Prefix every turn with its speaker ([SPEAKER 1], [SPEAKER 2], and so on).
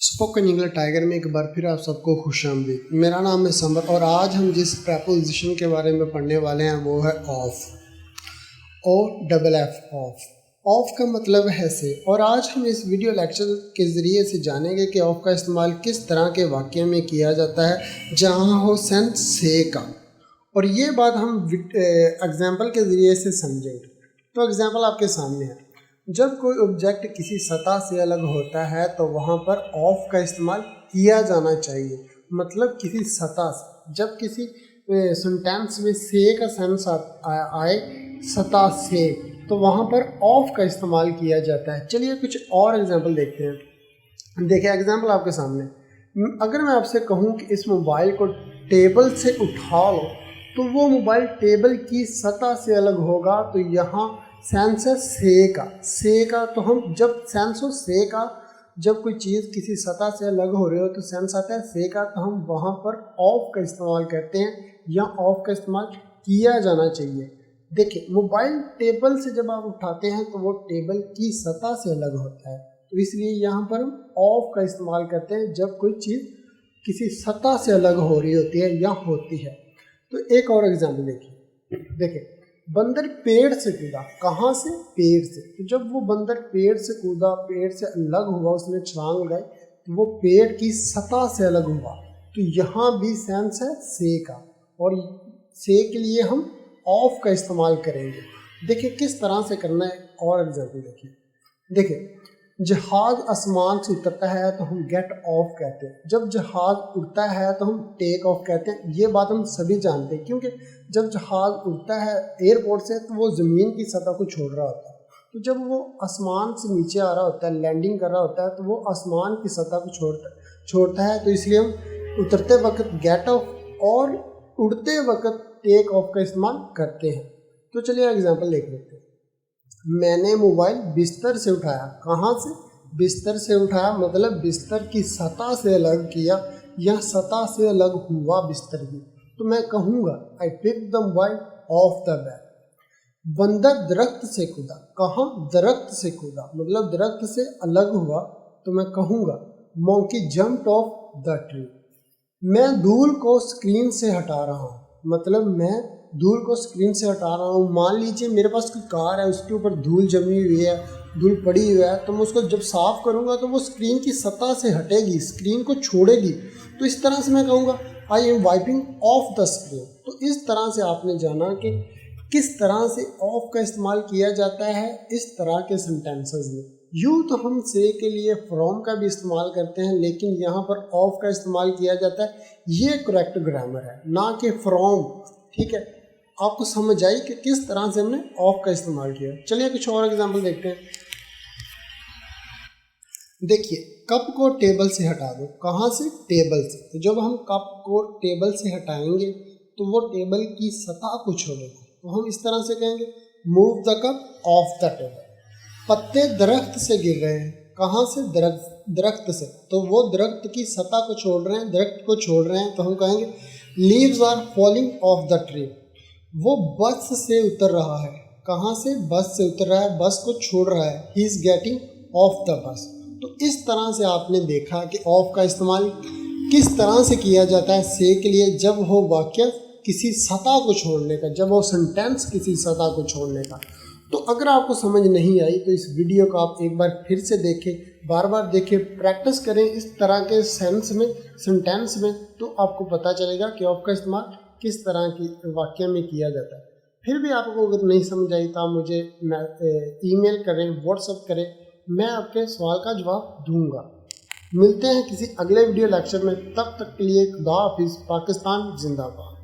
[SPEAKER 1] Spoken English tiger में एक बार फिर आप सबको खुशामदीद। मेरा नाम है समर और आज हम जिस प्रेपोजिशन के बारे में पढ़ने वाले हैं वो है off. O double F off. Off का मतलब है से, और आज हम इस वीडियो लेक्चर के ज़रिए से जानेंगे कि ऑफ का इस्तेमाल किस तरह के वाक़े में किया जाता है जहाँ हो सेंस से का। और ये बात हम एग्जाम्पल के ज़रिए से समझेंगे। तो एग्जाम्पल आपके सामने है। जब कोई ऑब्जेक्ट किसी सतह से अलग होता है तो वहाँ पर ऑफ का इस्तेमाल किया जाना चाहिए। मतलब किसी सतह से, जब किसी सेंटेंस में से का सेंस आए सतह से, तो वहाँ पर ऑफ का इस्तेमाल किया जाता है। चलिए कुछ और एग्जांपल देखते हैं। देखिए एग्जांपल आपके सामने। अगर मैं आपसे कहूँ कि इस मोबाइल को टेबल से उठा लो, तो वो मोबाइल टेबल की सतह से अलग होगा। तो यहाँ सेंस है से का। तो हम जब सेंस हो से का, जब कोई चीज़ किसी सतह से अलग हो रही हो तो सेंस आता है से का। तो हम वहाँ पर ऑफ का इस्तेमाल करते हैं या ऑफ का इस्तेमाल किया जाना चाहिए। देखिए मोबाइल टेबल से जब आप उठाते हैं तो वो टेबल की सतह से अलग होता है, तो इसलिए यहाँ पर हम ऑफ का इस्तेमाल करते हैं जब कोई चीज़ किसी सतह से अलग हो रही होती है या होती है। तो एक और एग्जाम्पल देखिए बंदर पेड़ से कूदा। कहाँ से? पेड़ से। तो जब वो बंदर पेड़ से कूदा, पेड़ से अलग हुआ, उसने छलांग लगाई, तो वो पेड़ की सतह से अलग हुआ। तो यहाँ भी सेंस है से का, और से के लिए हम ऑफ का इस्तेमाल करेंगे। देखिए किस तरह से करना है, और एग्जाम्पल देखिए जहाज आसमान से उतरता है तो हम गेट ऑफ कहते हैं। जब जहाज उड़ता है तो हम टेक ऑफ कहते हैं। ये बात हम सभी जानते हैं, क्योंकि जब जहाज उड़ता है एयरपोर्ट से तो वो ज़मीन की सतह को छोड़ रहा होता है। तो जब वो आसमान से नीचे आ रहा होता है, लैंडिंग कर रहा होता है, तो वो आसमान की सतह को छोड़ता है। तो इसलिए हम उतरते वक्त गेट ऑफ और उड़ते वक्त टेक ऑफ का इस्तेमाल करते हैं। तो चलिए एग्जाम्पल देख लेते हैं। मैंने मोबाइल बिस्तर से उठाया। कहाँ से? बिस्तर से उठाया, मतलब बिस्तर की सतह से अलग किया या सतह से अलग हुआ बिस्तर की। तो मैं कहूँगा I pick the mobile off the bed. बंदर दरख्त से कूदा। कहाँ? दरख्त से कूदा, मतलब दरख्त से अलग हुआ। तो मैं कहूँगा monkey jumped of the tree. मैं धूल को स्क्रीन से हटा रहा हूँ, मतलब मैं धूल को स्क्रीन से हटा रहा हूँ। मान लीजिए मेरे पास कोई कार है, उसके ऊपर धूल जमी हुई है, धूल पड़ी हुई है, तो मैं उसको जब साफ़ करूँगा तो वो स्क्रीन की सतह से हटेगी, स्क्रीन को छोड़ेगी। तो इस तरह से मैं कहूँगा I am wiping of the screen. तो इस तरह से आपने जाना कि किस तरह से ऑफ का इस्तेमाल किया जाता है इस तरह के सेंटेंसेस में। यूँ तो हम से के लिए फ्रॉम का भी इस्तेमाल करते हैं, लेकिन यहाँ पर ऑफ का इस्तेमाल किया जाता है। ये करेक्ट ग्रामर है, ना कि फ्रॉम। ठीक है, आपको समझ आई कि किस तरह से हमने ऑफ का इस्तेमाल किया। चलिए कुछ और एग्जांपल देखते हैं। देखिए कप को टेबल से हटा दो। कहाँ से? टेबल से। तो जब हम कप को टेबल से हटाएंगे तो वो टेबल की सतह को छोड़ेगा। तो हम इस तरह से कहेंगे move the cup of the table. पत्ते दरख्त से गिर रहे हैं। कहाँ से? दरख्त से। तो वो दरख्त की सतह को छोड़ रहे हैं, दरख्त को छोड़ रहे हैं। तो हम कहेंगे leaves are falling off the tree. वो बस से उतर रहा है। कहाँ से? बस से उतर रहा है, बस को छोड़ रहा है। He is getting off the bus. तो इस तरह से आपने देखा कि ऑफ का इस्तेमाल किस तरह से किया जाता है से के लिए, जब हो वाक्य किसी सतह को छोड़ने का, जब हो सेंटेंस किसी सतह को छोड़ने का। तो अगर आपको समझ नहीं आई तो इस वीडियो को आप एक बार फिर से देखें, बार बार देखें, प्रैक्टिस करें इस तरह के सेंटेंस में, तो आपको पता चलेगा कि ऑफ का इस्तेमाल किस तरह की वाक्य में किया जाता है। फिर भी आपको अगर नहीं समझ आई तो आप मुझे ईमेल करें, व्हाट्सएप करें, मैं आपके सवाल का जवाब दूंगा। मिलते हैं किसी अगले वीडियो लेक्चर में, तब तक के लिए खुदा हाफिज़। पाकिस्तान जिंदाबाद।